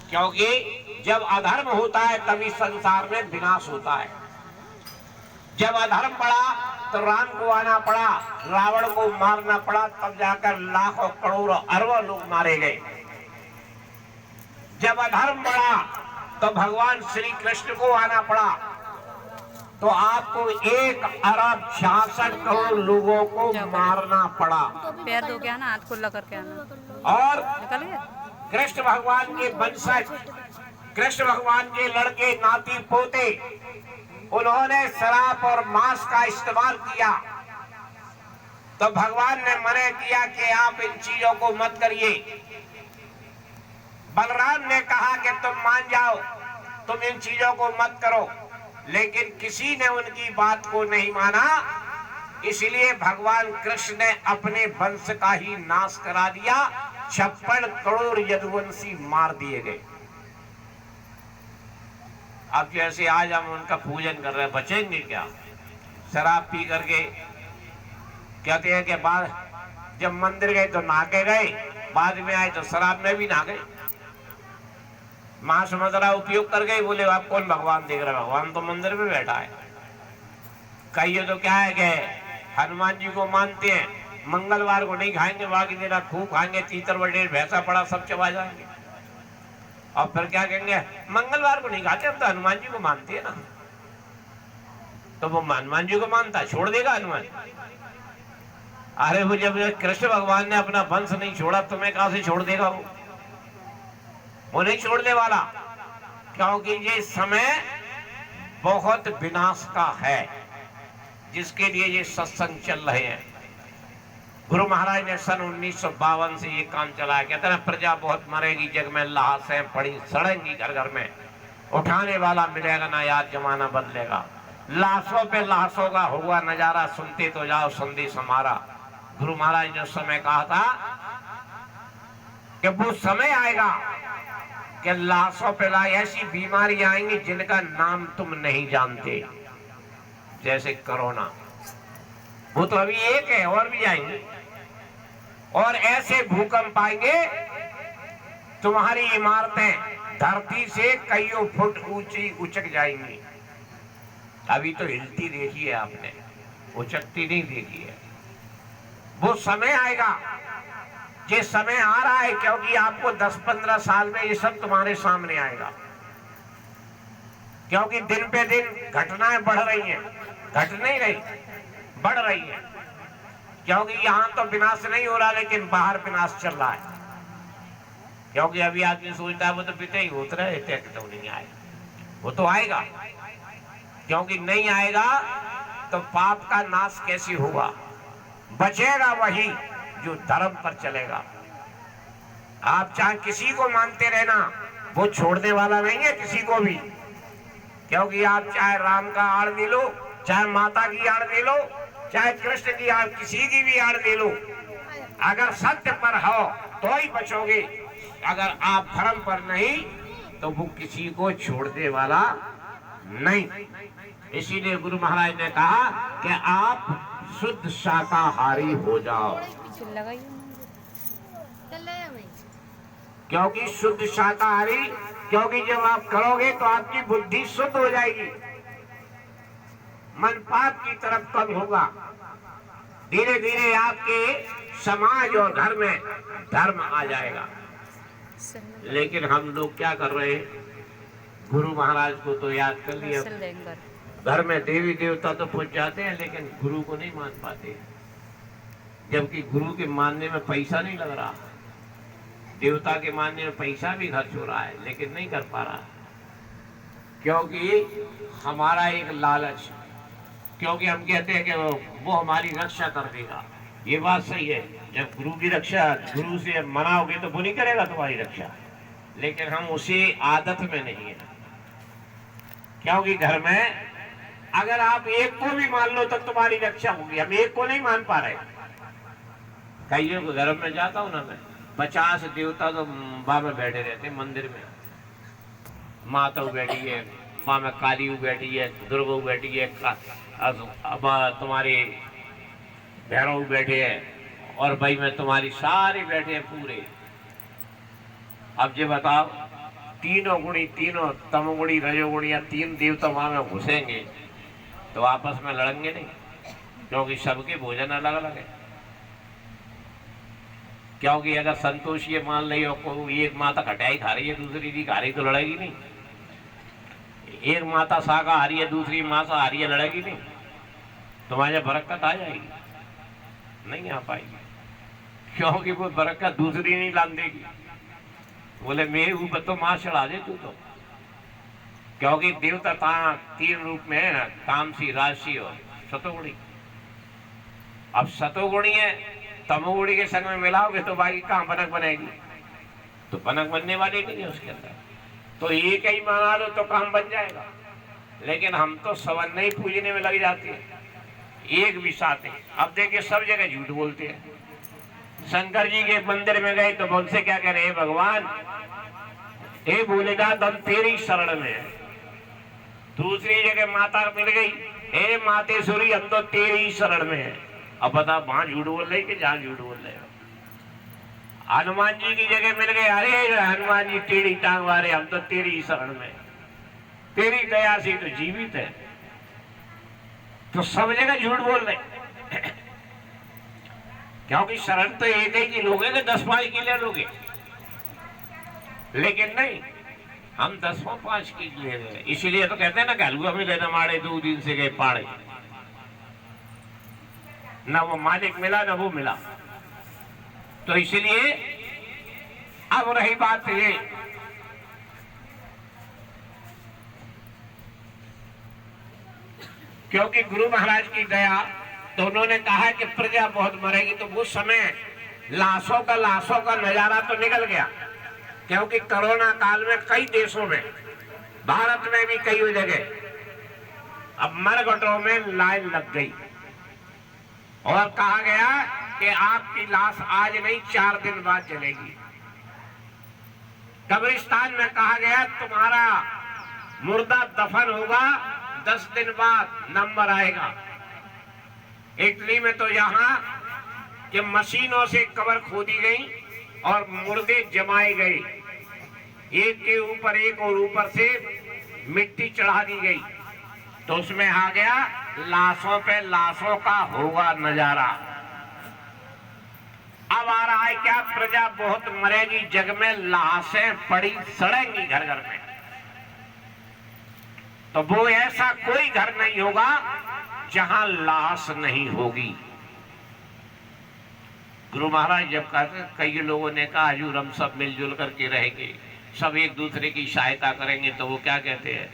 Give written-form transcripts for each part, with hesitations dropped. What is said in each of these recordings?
क्योंकि जब अधर्म होता है तभी संसार में विनाश होता है। जब अधर्म पड़ा तो राम को आना पड़ा, रावण को मारना पड़ा, तब जाकर लाखों करोड़ों अरबों लोग मारे गए। जब अधर्म पड़ा तो भगवान श्री कृष्ण को आना पड़ा, तो आपको 1,66,00,000,000 लोगों को मारना पड़ा। पैर धो के आना, हाथ खुला करके आना। और निकल गया। कृष्ण भगवान के वंशज, कृष्ण भगवान के लड़के नाती पोते, उन्होंने शराब और मांस का इस्तेमाल किया, तो भगवान ने मना किया कि आप इन चीजों को मत करिए। बलराम ने कहा कि तुम मान जाओ, तुम इन चीजों को मत करो, लेकिन किसी ने उनकी बात को नहीं माना। इसलिए भगवान कृष्ण ने अपने वंश का ही नाश करा दिया। 56 करोड़ यदुवंशी मार दिए गए। अब जैसे आज हम उनका पूजन कर रहे हैं, बचेंगे क्या? शराब पी करके कहते हैं कि बाद जब मंदिर गए तो नहा के गए, बाद में आए तो शराब में भी नहा गए, मांस मदिरा उपयोग कर गए। बोले आप कौन भगवान देख रहे? भगवान तो मंदिर में बैठा है। कहिए तो क्या है कि हनुमान जी को मानते हैं, मंगलवार को नहीं खाएंगे, बाकी दिन खूब खाएंगे, तीतर बटेर भैंसा पड़ा सब चबा जाएंगे। और फिर क्या कहेंगे, मंगलवार को नहीं खाते, हम तो हनुमान जी को मानते हैं ना। तो वो हनुमान जी को मानता है, छोड़ देगा हनुमान? अरे वो जब कृष्ण भगवान ने अपना वंश नहीं छोड़ा, तुम्हें कहां से छोड़ देगा? वो नहीं छोड़ने वाला, क्योंकि ये समय बहुत विनाश का है, जिसके लिए ये सत्संग चल रहे हैं। गुरु महाराज ने सन 1952 से ये काम चलाया। कहते हैं प्रजा बहुत मरेगी, जग में लाशें पड़ी सड़ेंगी घर घर में, उठाने वाला मिलेगा ना, याद जमाना बदलेगा। लाशों पे लाशों का हुआ नजारा, सुनते तो जाओ संदेश हमारा। गुरु महाराज ने उस समय कहा था कि वो समय आएगा कि लाशों पे ऐसी बीमारी आएंगी जिनका नाम तुम नहीं जानते, जैसे कोरोना। वो तो अभी एक है, और भी आएंगे। और ऐसे भूकंप आएंगे, तुम्हारी इमारतें धरती से कईयों फुट ऊंची उचक जाएंगी। अभी तो हिलती देखी है आपने, उचकती नहीं देखी है। वो समय आएगा, ये समय आ रहा है, क्योंकि आपको 10-15 साल में ये सब तुम्हारे सामने आएगा। क्योंकि दिन पे दिन घटनाएं बढ़ रही हैं, घट नहीं रही, बढ़ रही है। क्योंकि यहां तो विनाश नहीं हो रहा, लेकिन बाहर विनाश चल रहा है। क्योंकि अभी आदमी सोचता है वो तो पिता ही होता है, तो नहीं आएगा। वो तो आएगा, क्योंकि नहीं आएगा तो पाप का नाश कैसे होगा? बचेगा वही जो धर्म पर चलेगा। आप चाहे किसी को मानते रहना, वो छोड़ने वाला नहीं है किसी को भी। क्योंकि आप चाहे राम का आड़ ले लो, चाहे माता की आड़ ले लो, चाहे कृष्ण की आड़, किसी की भी आड़ ले लो, अगर सत्य पर हो तो ही बचोगे। अगर आप धर्म पर नहीं, तो वो किसी को छोड़ने वाला नहीं। इसीलिए गुरु महाराज ने कहा कि आप शुद्ध शाकाहारी हो जाओ। क्योंकि शुद्ध शाकाहारी, क्योंकि जब आप करोगे तो आपकी बुद्धि शुद्ध हो जाएगी, मन पाप की तरफ कम होगा। धीरे धीरे आपके समाज और घर में धर्म आ जाएगा। लेकिन हम लोग क्या कर रहे हैं? गुरु महाराज को तो याद कर लिया, घर में देवी देवता तो पूज जाते हैं, लेकिन गुरु को नहीं मान पाते। जबकि गुरु के मानने में पैसा नहीं लग रहा, देवता के मानने में पैसा भी खर्च हो रहा है, लेकिन नहीं कर पा रहा। क्योंकि हमारा एक लालच, क्योंकि हम कहते हैं कि वो हमारी रक्षा कर देगा। ये बात सही है, जब गुरु की रक्षा, गुरु से मनाओगे तो वो नहीं करेगा तुम्हारी रक्षा, लेकिन हम उसी आदत में नहीं है। क्योंकि घर में अगर आप एक को भी मान लो तो तुम्हारी रक्षा होगी, हम एक को नहीं मान पा रहे। कईयों के घर में जाता हूं ना मैं, 50 देवता तो माँ में बैठे रहते मंदिर में। माता बैठी है, माँ में काली बैठी है, दुर्गा बैठी है, अब तुम्हारे भैरव बैठे हैं, और भाई में तुम्हारी सारे बैठे हैं पूरे। अब ये बताओ, तीनों गुणी, तीनों तमोगुणी रजोगुणी या तीन देवता वहां में घुसेंगे तो आपस में लड़ेंगे नहीं, क्योंकि सबके भोजन अलग अलग है। क्योंकि अगर संतोष ये मान ली और कोई एक माता खटाई खा रही है दूसरी भी खा रही तो लड़ेगी नहीं। एक माता शाकाहारी है दूसरी मांसाहारी है, लड़ेगी नहीं। तुम्हारे बरकत आ जाएगी? नहीं आ पाएगी, क्योंकि वो बरकत दूसरी नहीं लान देगी। बोले मेरे ऊपर तो मां चढ़ा दे तू तो, क्योंकि देवता तीन रूप में है ना, तामसी, राजसी और सतोगुणी। अब सतोगुणी है, तमोगुणी के संग में मिलाओगे तो बाकी कहां बनक बनेगी? तो बनक बनने वाली नहीं है उसके अंदर। तो एक ही मना लो तो काम बन जाएगा, लेकिन हम तो सवर्ण ही पूजने में लग जाते हैं, एक भी साथ है। अब देखिए सब जगह झूठ बोलते हैं। शंकर जी के मंदिर में गए तो उनसे क्या कह रहे हैं, भगवान हे भोलेनाथ हम तेरी शरण में है। दूसरी जगह माता मिल गई, हे मातेश्वरी हम तो तेरी शरण में है। अब बता वहां झूठ बोल रहे कि जहां झूठ बोल रहे हो। हनुमान जी की जगह मिल गए, अरे हनुमान जी टेढ़ी टांग वाले हम तो तेरी शरण में, तेरी दया से तो जीवित है। तो सब जगह झूठ बोल रहे क्योंकि शरण तो एक ही की लोगे कि 10-5 की ले लोगे, लेकिन नहीं, हम 10-5 की ले रहे। इसीलिए तो कहते हैं ना कि हलुआ में लेना माड़े 2 दिन से गए पाड़े, ना वो मालिक मिला ना वो मिला। तो इसलिए अब रही बात ये, क्योंकि गुरु महाराज की दया, तो उन्होंने कहा कि प्रजा बहुत मरेगी। तो वो समय लाशों का नजारा तो निकल गया, क्योंकि कोरोना काल में कई देशों में, भारत में भी कई जगह अब मरघटों में लाइन लग गई और कहा गया कि आपकी लाश आज नहीं 4 दिन बाद जलेगी। कब्रिस्तान में कहा गया तुम्हारा मुर्दा दफन होगा 10 दिन बाद नंबर आएगा। इटली में तो यहाँ कि मशीनों से कब्र खोदी गई और मुर्दे जमाए गए, एक के ऊपर एक और ऊपर से मिट्टी चढ़ा दी गई। तो उसमें आ गया लाशों पे लाशों का होगा नजारा। अब आ रहा है क्या, प्रजा बहुत मरेगी, जग में लाशें पड़ी सड़ेंगी घर घर में। तो वो ऐसा कोई घर नहीं होगा जहां लाश नहीं होगी। गुरु महाराज जब कहते, कई लोगों ने कहा हजूर हम सब मिलजुल करके रहेंगे, सब एक दूसरे की सहायता करेंगे, तो वो क्या कहते हैं,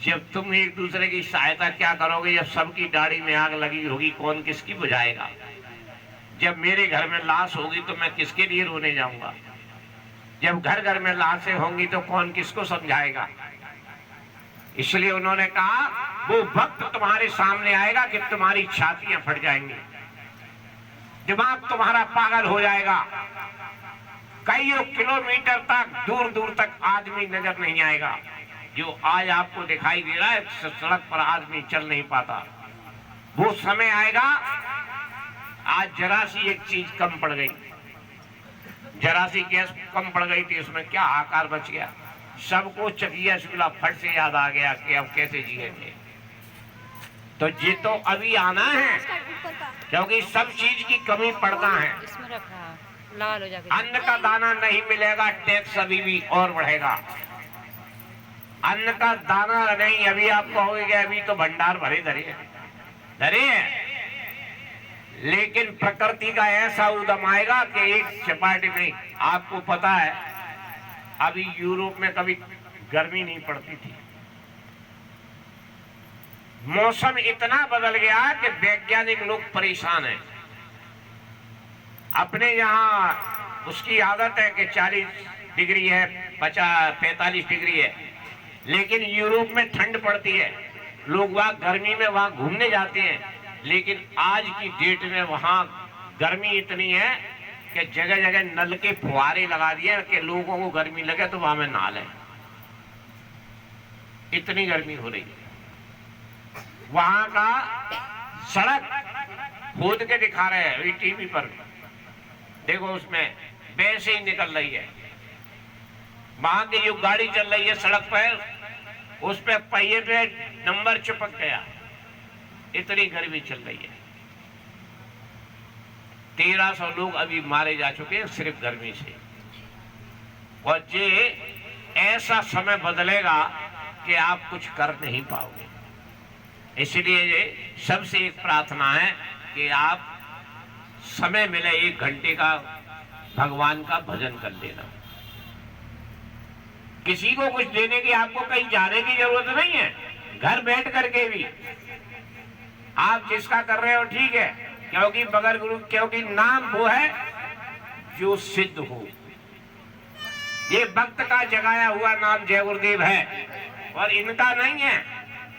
जब तुम एक दूसरे की सहायता क्या करोगे, जब सबकी दाढ़ी में आग लगी होगी कौन किसकी बुझाएगा? जब मेरे घर में लाश होगी तो मैं किसके लिए रोने जाऊंगा? जब घर घर में लाशें होंगी तो कौन किसको समझाएगा? इसलिए उन्होंने कहा वो वक्त तुम्हारे सामने आएगा कि तुम्हारी छातियां फट जाएंगी, दिमाग तुम्हारा पागल हो जाएगा, कई किलोमीटर तक दूर दूर तक आदमी नजर नहीं आएगा। जो आज आपको दिखाई दे रहा है सड़क पर आदमी चल नहीं पाता, वो समय आएगा। आज जरा सी एक चीज कम पड़ गई, जरा सी गैस कम पड़ गई थी, उसमें क्या आकार बच गया, सबको चकिया चूल्हा फट से याद आ गया कि अब कैसे जिएंगे। तो ये तो अभी आना है, क्योंकि सब चीज की कमी पड़ता है। अन्न का दाना नहीं मिलेगा, टैक्स अभी भी और बढ़ेगा। अन्न का दाना नहीं, अभी आप कहोगे अभी तो भंडार भरे धरे हैं, लेकिन प्रकृति का ऐसा उद्यम आएगा कि एक चपाटी में, आपको पता है अभी यूरोप में कभी गर्मी नहीं पड़ती थी, मौसम इतना बदल गया कि वैज्ञानिक लोग परेशान हैं। अपने यहाँ उसकी आदत है कि 40 डिग्री है, 45 डिग्री है, लेकिन यूरोप में ठंड पड़ती है, लोग वहाँ गर्मी में वहाँ घूमने जाते हैं, लेकिन आज की डेट में वहाँ गर्मी इतनी है कि जगह जगह नल के फुहारे लगा दिए कि लोगों को गर्मी लगे तो वहां में नहा लें, इतनी गर्मी हो रही है। वहां का सड़क खोद के दिखा रहे हैं टीवी पर, देखो उसमें वैसे ही निकल रही है, वहां की जो गाड़ी चल रही है सड़क पर, उस पे पहिए पे नंबर चिपक गया, इतनी गर्मी चल रही है। 1300 लोग अभी मारे जा चुके हैं सिर्फ गर्मी से। और ये ऐसा समय बदलेगा कि आप कुछ कर नहीं पाओगे। इसलिए ये सबसे एक प्रार्थना है कि आप समय मिले 1 घंटे का भगवान का भजन कर लेना। किसी को कुछ देने की, आपको कहीं जाने की जरूरत नहीं है। घर बैठ करके भी आप जिसका कर रहे हो ठीक है, क्योंकि बगैर गुरु, क्योंकि नाम वो है जो सिद्ध हो। ये भक्त का जगाया हुआ नाम जय गुरुदेव है, और इनका नहीं है,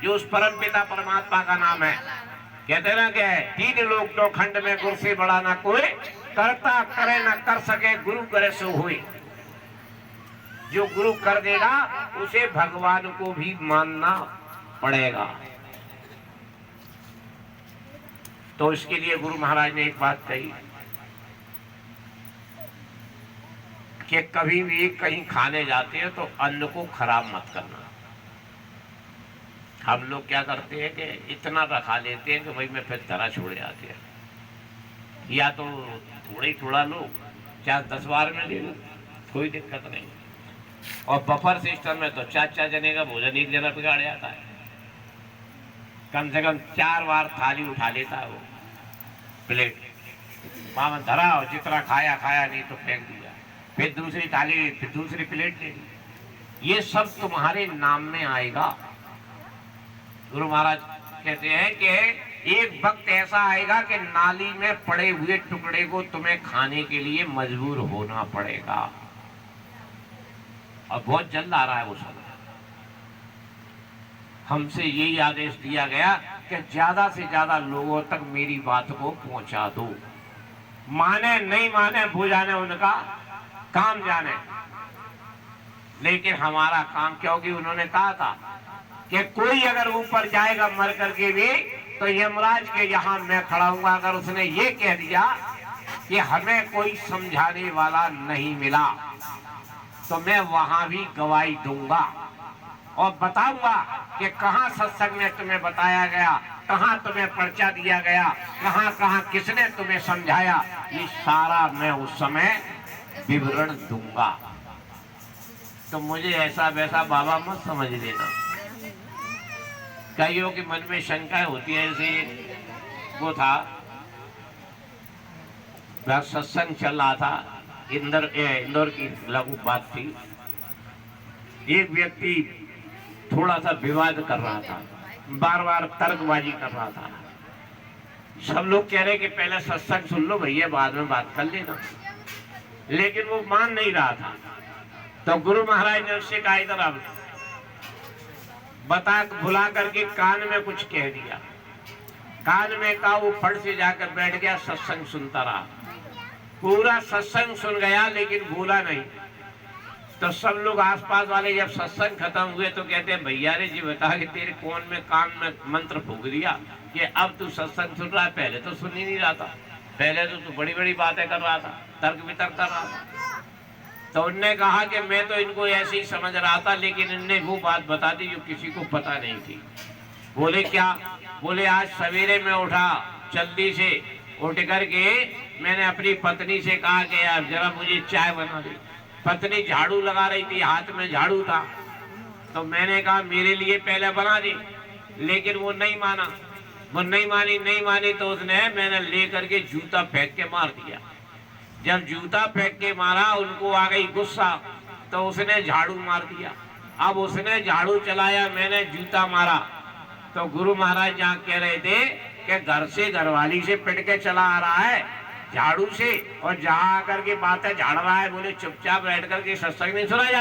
जो उस परम पिता परमात्मा का नाम है। कहते ना क्या है, 3 लोग तो खंड में गुरु से बड़ा ना कोई, करता करे ना कर सके गुरु करे सो हुई। जो गुरु कर देगा उसे भगवान को भी मानना पड़ेगा। तो इसके लिए गुरु महाराज ने एक बात कही कि कभी भी कहीं खाने जाते हैं तो अन्न को खराब मत करना। हम लोग क्या करते हैं कि इतना रखा लेते हैं कि भाई मैं फिर तरह छोड़ जाते हैं, या तो थोड़ा लो, चाहे 10 बार में ले लो, कोई दिक्कत नहीं। और बफर सिस्टम में तो 4 जने का भोजन एक जना बिगाड़ जाता है। कम से कम 4 बार थाली उठा लेता है वो, प्लेट वहां में धरा, और जितना खाया नहीं तो फेंक दिया, फिर दूसरी थाली, फिर दूसरी प्लेट ले ली। ये सब तुम्हारे नाम में आएगा। गुरु महाराज कहते हैं कि एक वक्त ऐसा आएगा कि नाली में पड़े हुए टुकड़े को तुम्हें खाने के लिए मजबूर होना पड़ेगा। और बहुत जल्द आ रहा है वो समय। हमसे यही आदेश दिया गया कि ज्यादा से ज्यादा लोगों तक मेरी बात को पहुंचा दो। माने नहीं माने वो जाने, उनका काम जाने, लेकिन हमारा काम, क्योंकि उन्होंने कहा था कि कोई अगर ऊपर जाएगा मर करके भी तो यमराज के यहाँ मैं खड़ा हूंगा। अगर उसने ये कह दिया कि हमें कोई समझाने वाला नहीं मिला तो मैं वहां भी गवाही दूंगा और बताऊंगा कि कहां सत्संग में तुम्हें बताया गया, कहां तुम्हें पर्चा दिया गया, कहां कहां किसने तुम्हें समझाया। ये सारा मैं उस समय विवरण दूंगा। तो मुझे ऐसा वैसा बाबा मत समझ लेना। कईयों के मन में शंकाएं होती है। ऐसे वो था, सत्संग चल रहा था, इंदौर की लघु बात थी। एक व्यक्ति थोड़ा सा विवाद कर रहा था, बार बार तर्कबाजी कर रहा था। सब लोग कह रहे कि पहले सत्संग सुन लो भैया, बाद में बात कर लेना, लेकिन वो मान नहीं रहा था। तो गुरु महाराज ने उससे कहा, इधर अब बता, बुला करके कान में कुछ कह दिया। कान में कहा, वो फट से जाकर बैठ गया, सत्संग सुनता रहा। पूरा सत्संग सुन गया लेकिन भूला नहीं। तो सब लोग आसपास वाले जब सत्संग खत्म हुए तो कहते हैं, भैया रे जी बता कि तेरे कौन में कान में मंत्र फूंक दिया कि अब तू सत्संग सुन रहा है, पहले तो सुन ही नहीं रहा था, पहले तो तू बड़ी बड़ी बातें कर रहा था, तर्क वितर्क कर रहा था। तो उनने कहा कि मैं तो इनको ऐसे ही समझ रहा था, लेकिन इनने वो बात बता दी जो किसी को पता नहीं थी। बोले क्या? बोले आज सवेरे में उठा, जल्दी से उठ करके मैंने अपनी पत्नी से कहा कि यार जरा मुझे चाय बना दे। पत्नी झाड़ू लगा रही थी, हाथ में झाड़ू था, तो मैंने कहा मेरे लिए पहले बना दे, लेकिन वो नहीं माना। वो नहीं मानी तो उसने, मैंने ले करके जूता फेंक के मार दिया। जब जूता फेंक के मारा, उनको आ गई गुस्सा, तो उसने झाड़ू मार दिया। अब उसने झाड़ू चलाया, मैंने जूता मारा। तो गुरु महाराज जहाँ कह रहे थे कि घर से घरवाली से पिट के चला आ रहा है झाड़ू से, और जहाँ आकर के बातें झाड़ रहा है, बोले चुपचाप बैठ करके सत्संग नहीं सुना जाता।